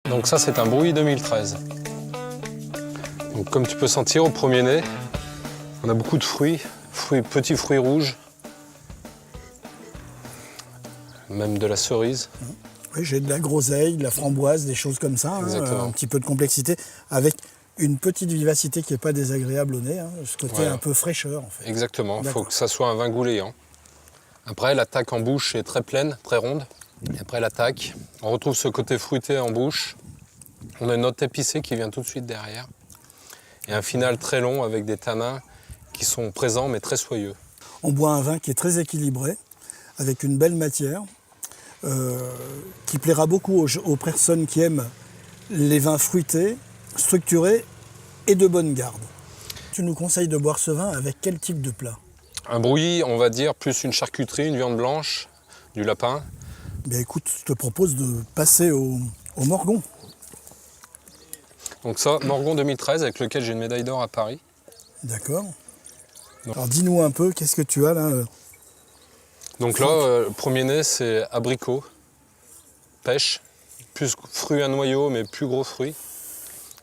Donc ça, c'est un Brouilly 2013. Donc comme tu peux sentir au premier nez, on a beaucoup de fruits, petits fruits rouges, même de la cerise. Oui, j'ai de la groseille, de la framboise, des choses comme ça, hein, un petit peu de complexité, avec une petite vivacité qui n'est pas désagréable au nez, hein, ce côté un peu fraîcheur en fait. Exactement, il faut que ça soit un vin gouléant. Après, l'attaque en bouche est très pleine, très ronde. Et après l'attaque, on retrouve ce côté fruité en bouche. On a une note épicée qui vient tout de suite derrière. Et un final très long avec des tanins qui sont présents mais très soyeux. On boit un vin qui est très équilibré, avec une belle matière, qui plaira beaucoup aux personnes qui aiment les vins fruités, structurés et de bonne garde. Tu nous conseilles de boire ce vin avec quel type de plat? Un Brouilly, on va dire, plus une charcuterie, une viande blanche, du lapin. Bien écoute, je te propose de passer au Morgon. Donc ça, Morgon 2013, avec lequel j'ai une médaille d'or à Paris. D'accord. Alors dis-nous un peu, qu'est-ce que tu as là? Donc là, le premier nez, c'est abricot, pêche, plus fruit à noyau, mais plus gros fruits,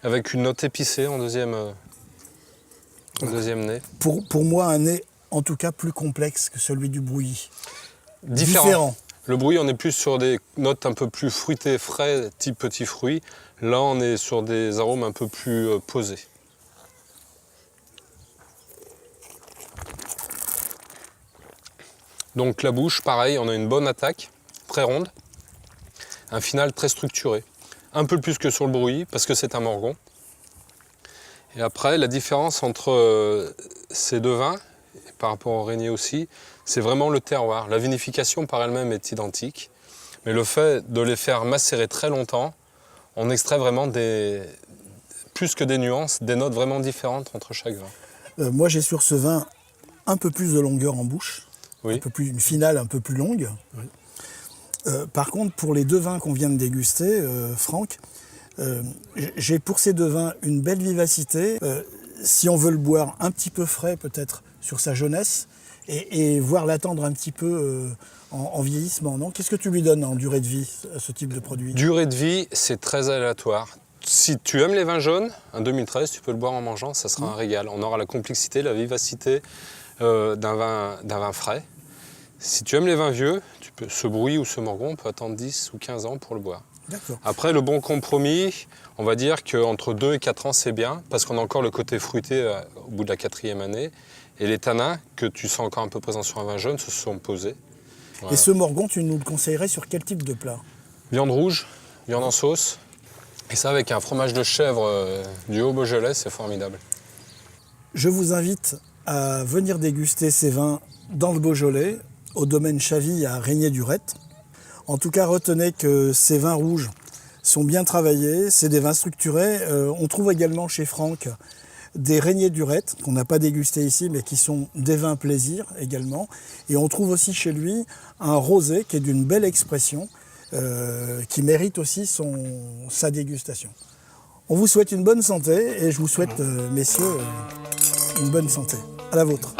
avec une note épicée en deuxième nez. Pour moi, un nez en tout cas plus complexe que celui du Brouilly. Différent. Le Brouilly, on est plus sur des notes un peu plus fruitées, frais, type petits fruits. Là, on est sur des arômes un peu plus posés. Donc la bouche, pareil, on a une bonne attaque, très ronde. Un final très structuré. Un peu plus que sur le Brouilly, parce que c'est un Morgon. Et après, la différence entre ces deux vins, et par rapport au Régnier aussi, c'est vraiment le terroir. La vinification par elle-même est identique, mais le fait de les faire macérer très longtemps, on extrait vraiment plus que des nuances, des notes vraiment différentes entre chaque vin. Moi, j'ai sur ce vin un peu plus de longueur en bouche, Oui. une finale un peu plus longue. Oui. Par contre, pour les deux vins qu'on vient de déguster, Franck, j'ai pour ces deux vins une belle vivacité. Si on veut le boire un petit peu frais, peut-être sur sa jeunesse, et voir l'attendre un petit peu en vieillissement, non? Qu'est-ce que tu lui donnes en durée de vie à ce type de produit? Durée de vie, c'est très aléatoire. Si tu aimes les vins jaunes, un 2013, tu peux le boire en mangeant, ça sera un régal. On aura la complexité, la vivacité d'un vin frais. Si tu aimes les vins vieux, ce Brouilly ou ce Morgon, on peut attendre 10 ou 15 ans pour le boire. Après, le bon compromis, on va dire qu'entre 2 et 4 ans, c'est bien, parce qu'on a encore le côté fruité au bout de la 4e année. Et les tanins, que tu sens encore un peu présents sur un vin jaune, se sont posés. Voilà. Et ce Morgon, tu nous le conseillerais sur quel type de plat? Viande rouge, viande en sauce. Et ça, avec un fromage de chèvre du Haut-Beaujolais, c'est formidable. Je vous invite à venir déguster ces vins dans le Beaujolais, au domaine Chaville à Régnier-Durette. En tout cas, retenez que ces vins rouges sont bien travaillés, c'est des vins structurés. On trouve également chez Franck des Régnier-Durette, qu'on n'a pas dégusté ici, mais qui sont des vins plaisir également. Et on trouve aussi chez lui un rosé qui est d'une belle expression, qui mérite aussi sa dégustation. On vous souhaite une bonne santé et je vous souhaite, messieurs, une bonne santé. À la vôtre.